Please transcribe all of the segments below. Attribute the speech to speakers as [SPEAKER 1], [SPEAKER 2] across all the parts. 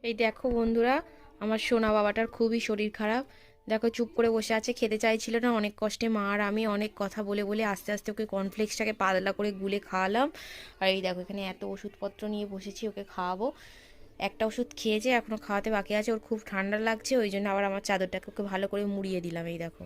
[SPEAKER 1] এই দেখো বন্ধুরা, আমার সোনা বাবাটার খুবই শরীর খারাপ। দেখো চুপ করে বসে আছে, খেতে চাইছিল না। অনেক কষ্টে মা আর আমি অনেক কথা বলে বলে আস্তে আস্তে ওকে কর্নফ্লেক্সটাকে পাতলা করে গুলে খাওয়ালাম। আর এই দেখো এখানে এত ওষুধপত্র নিয়ে বসেছি ওকে খাওয়াবো। একটা ওষুধ খেয়েছে, এখনো খাওয়াতে বাকি আছে। ওর খুব ঠান্ডা লাগছে, ওই জন্য আবার আমার চাদরটাকে ওকে ভালো করে মুড়িয়ে দিলাম। এই দেখো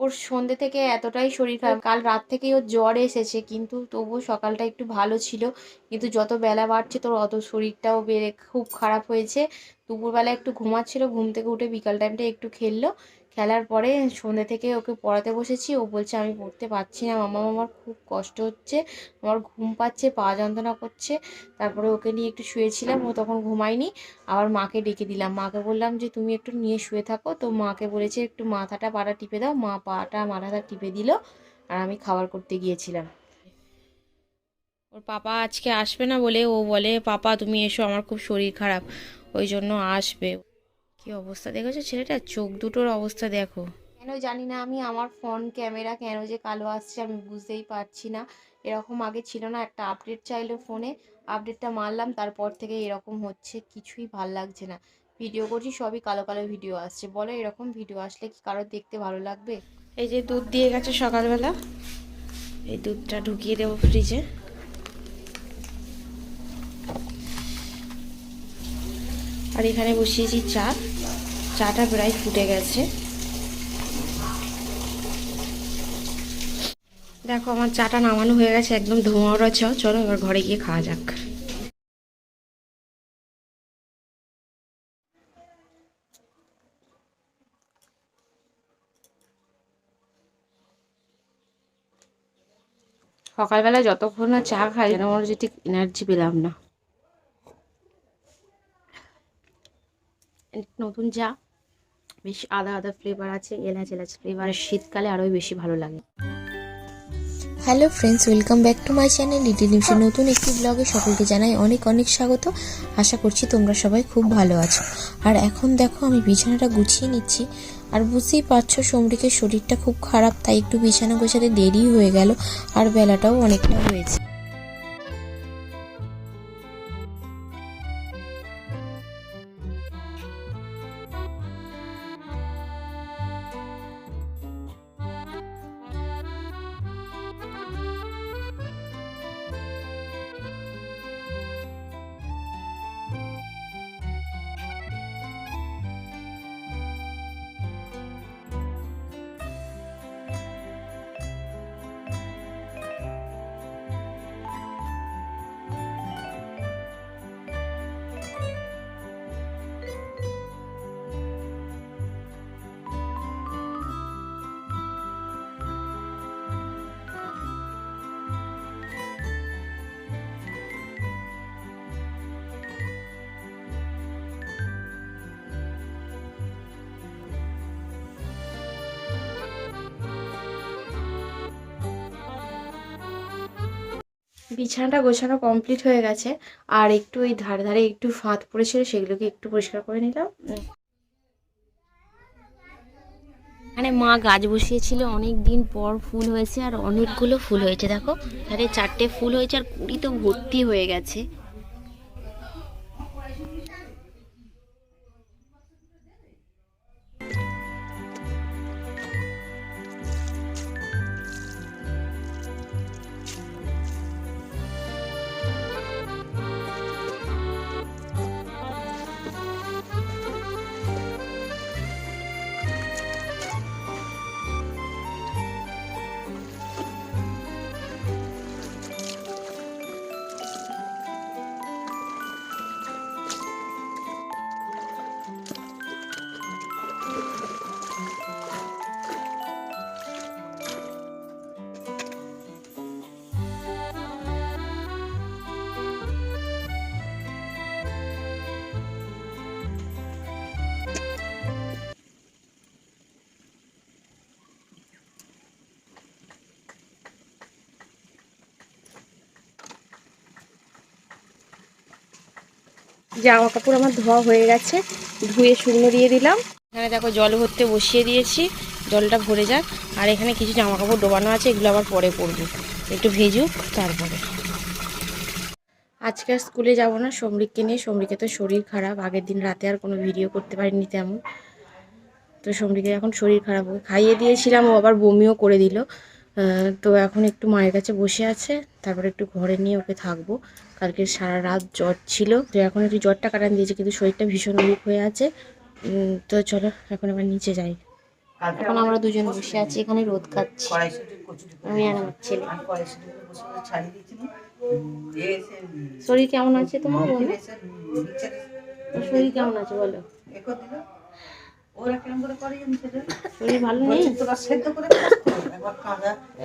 [SPEAKER 1] ওর সন্ধ্যে থেকে এতটাই শরীর খারাপ, কাল রাত থেকেই ওর জ্বর এসেছে, কিন্তু তবুও সকালটা একটু ভালো ছিল। কিন্তু যত বেলা বাড়ছে তোর অত শরীরটাও বেড়ে খুব খারাপ হয়েছে। দুপুরবেলা একটু ঘুমাচ্ছিল, ঘুম থেকে উঠে বিকাল টাইমটা একটু খেললো। খেলার পরে সন্ধ্যে থেকে ওকে পড়াতে বসেছি। ও বলছে আমি পড়তে পারছি না মামা, আমার খুব কষ্ট হচ্ছে, আমার ঘুম পাচ্ছে, পা যন্ত্রণা করছে। তারপরে ওকে নিয়ে একটু শুয়েছিলাম, ও তখন ঘুমায়নি। আবার মাকে ডেকে দিলাম, মাকে বললাম যে তুমি একটু নিয়ে শুয়ে থাকো। তো মাকে বলেছে একটু মাথাটা পাটা টিপে দাও, মা পাটা মাথাটা টিপে দিল। আর আমি খাবার করতে গিয়েছিলাম। ওর পাপা আজকে আসবে না বলে ও বলে পাপা তুমি এসো, আমার খুব শরীর খারাপ, ওই জন্য আসবে। কি অবস্থা দেখেছো ছেলেটার, চোখ দুটোর অবস্থা দেখো। কেন জানি না আমি, আমার ফোন ক্যামেরা কেন যে কালো আসছে আমি বুঝতেই পারছি না। এরকম আগে ছিল না। একটা আপডেট চাইলো ফোনে, আপডেটটা মারলাম, তারপর থেকে এরকম হচ্ছে, কিছুই ভাল লাগছে না। ভিডিও করছি সবই কালো কালো ভিডিও আসছে। বলো এরকম ভিডিও আসলে কি কারোর দেখতে ভালো লাগবে? এই যে দুধ দিয়ে গেছে সকালবেলা, এই দুধটা ঢুকিয়ে দেবো ফ্রিজে। আর এখানে বসিয়েছি চা, চাটা প্রায় ফুটে গেছে। দেখো আমার চাটা নামানো হয়ে গেছে, একদম ধোঁয়ার ছ। চলো এবার ঘরে গিয়ে খাওয়া যাক। সকালবেলা যতক্ষণ না চা খাই যেন মনে হচ্ছে ঠিক এনার্জি পেলাম না। নতুন চা, বেশ আদা আদা ফ্লেভার আছে, এলাচ এলাচ ফ্লেভার, শীতকালে আরোই বেশি ভালো লাগে।
[SPEAKER 2] Hello friends, welcome back to my channel little নিমসের নতুন একটি ব্লগে সকলকে জানাই অনেক অনেক স্বাগত। আশা করছি তোমরা সবাই খুব ভালো আছো। আর এখন দেখো আমি বিছানাটা গুছিয়ে নিচ্ছি। আর বুঝতেই পারছো সমরিকের শরীরটা খুব খারাপ, তাই একটু বিছানা গোছাতে দেরি হয়ে গেল। আর বেলাটাও অনেকটা হয়েছে।
[SPEAKER 1] বিছানাটা গোছানো কমপ্লিট হয়ে গেছে। আর একটু ওই ধারে ধারে একটু ফাঁদ পড়েছিল, সেগুলোকে একটু পরিষ্কার করে নিলাম। এখানে মা গাছ বসিয়েছিল, অনেক দিন পর ফুল হয়েছে, আর অনেকগুলো ফুল হয়েছে। দেখো এখানে 4টে ফুল হয়েছে, আর কুড়ি তো ভর্তি হয়ে গেছে। জামা কাপড় আমার ধোয়া হয়ে গেছে, ধুয়ে শুকনো দিয়ে দিলাম। এখানে দেখো জল ভরতে বসিয়ে দিয়েছি, জলটা ভরে যাক। আর এখানে কিছু জামা কাপড় ডোবানো আছে, এগুলো আবার পরে পরবো, একটু ভেজুক তারপরে। আজকে আর স্কুলে যাব না সমরিককে নিয়ে। সমরিকে তো শরীর খারাপ, আগের দিন রাতে আর কোনো ভিডিও করতে পারিনি তেমন। তো সমরিকে এখন শরীর খারাপ, ওকে খাইয়ে দিয়েছিলাম, ও আবার বমিও করে দিল। তো এখন একটু মায়ের কাছে বসে আছে, তারপরে একটু ঘরে নিয়ে ওকে থাকবো। কালকে সারা রাত জ্বর ছিল, তো এখন একটু জ্বরটা কাটান দিয়েছে, কিন্তু শরীরটা ভীষণ উইক হয়ে আছে। তো চলো এখন আবার নিচে যাই। এখন আমরা দুজন বসে আছি এখানে, রোদ খাচ্ছি, আমি আর আমার ছেলে। শরীর কেমন আছে তোমার বলো? তোর শরীর কেমন আছে বলো? শরীর ভালো নেই,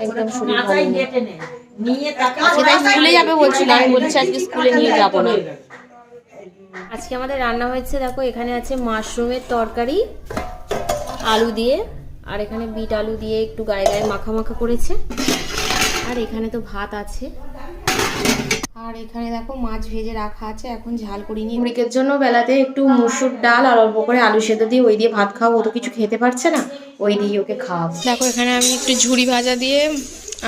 [SPEAKER 1] একদম শরীর ভালো নেই। আজকে তাই স্কুলে যাবে বলছিল, আমি বলছি আজকে স্কুলে নিয়ে যাবো না। আজকে আমাদের রান্না হয়েছে, দেখো এখানে আছে মাশরুমের তরকারি আলু দিয়ে, আর এখানে বিট আলু দিয়ে একটু গায়ে গায়ে মাখা মাখা করেছে, আর এখানে তো ভাত আছে, আর এখানে দেখো মাছ ভেজে রাখা আছে, এখন ঝাল করিনি। মুড়িকের জন্য বেলাতে একটু মুসুর ডাল আর অল্প করে আলু সেদ্ধ দিয়ে ওই দিয়ে ভাত খাওয়াবো, ও তো কিছু খেতে পারছে না, ওই দিয়ে ওকে খাওয়াবো। দেখো এখানে আমি একটু ঝুড়ি ভাজা দিয়ে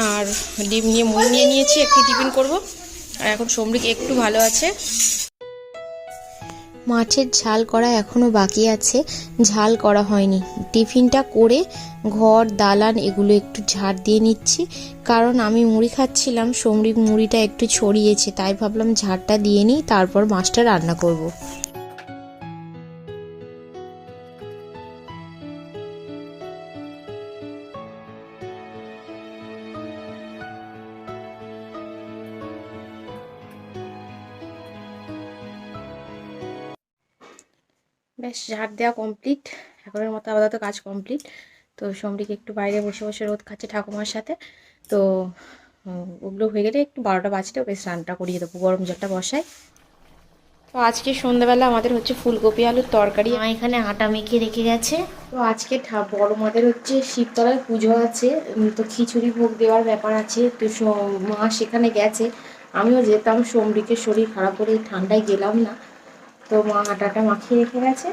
[SPEAKER 1] আর ডিম নিয়ে মুড়ি নিয়ে নিয়েছি, একটু টিফিন করব। আর এখন সমরিক একটু ভালো আছে।
[SPEAKER 2] মাছের ঝাল করা এখনও বাকি আছে, ঝাল করা হয়নি। টিফিনটা করে ঘর দালান এগুলো একটু ঝাড় দিয়ে নিচ্ছি, কারণ আমি মুড়ি খাচ্ছিলাম, সমরিক মুড়িটা একটু ছড়িয়েছে, তাই ভাবলাম ঝাড়টা দিয়ে নিই, তারপর মাছটা রান্না করব।
[SPEAKER 1] বেশ, ঝাড় দেওয়া কমপ্লিট, এখনের মতো আপাতত কাজ কমপ্লিট। তো সমরিক একটু বাইরে বসে বসে রোদ খাচ্ছে ঠাকুমার সাথে। তো ওগুলো হয়ে গেলে একটু 12টা বাজলে ওকে স্নানটা করিয়ে দেবো, গরম জলটা বসাই। তো আজকে সন্ধ্যাবেলা আমাদের হচ্ছে ফুলকপি আলুর তরকারি, মা এখানে আটা মেখে রেখে গেছে। তো আজকে বড় মাদের হচ্ছে শিবতলায় পুজো আছে, তো খিচুড়ি ভোগ দেওয়ার ব্যাপার আছে, তো মা সেখানে গেছে, আমিও যেতাম, সমরিকের শরীর খারাপ করে ঠান্ডায় গেলাম না। তো মা আটাটা মাখিয়ে রেখে গেছে।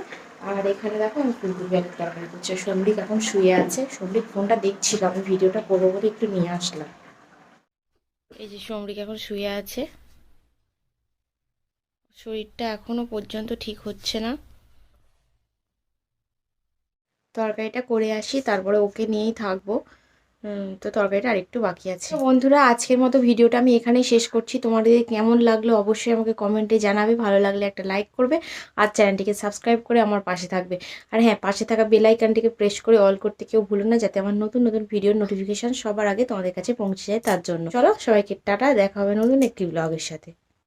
[SPEAKER 1] আর এখানে দেখো আমি ফুলকপি আলুর তরকারি করছি, সমরিক এখন শুয়ে আছে, সমরিক ফোনটা দেখছিল, আমি ভিডিওটা করবো বলে একটু নিয়ে আসলাম। এই যে সমরিক এখন শুয়ে আছে, শরীরটা এখনো পর্যন্ত ঠিক হচ্ছে না। তরকারিটা করে আসি, তারপরে ওকে নিয়েই থাকবো। তো তরকারিটা আরেকটু বাকি আছে। তো বন্ধুরা, আজকের মতো ভিডিওটা আমি এখানেই শেষ করছি। তোমাদের কেমন লাগলো অবশ্যই আমাকে কমেন্টে জানাবে, ভালো লাগলে একটা লাইক করবে, আর চ্যানেলটিকে সাবস্ক্রাইব করে আমার পাশে থাকবে। আর হ্যাঁ, পাশে থাকা বেল আইকনটিকে প্রেস করে অল করতে কেউ ভুলো না, যাতে আমার নতুন নতুন ভিডিওর নোটিফিকেশন সবার আগে তোমাদের কাছে পৌঁছে যায়, তার জন্য। চলো সবাইকে টাটা, দেখা হবে নতুন একটি ব্লগের সাথে।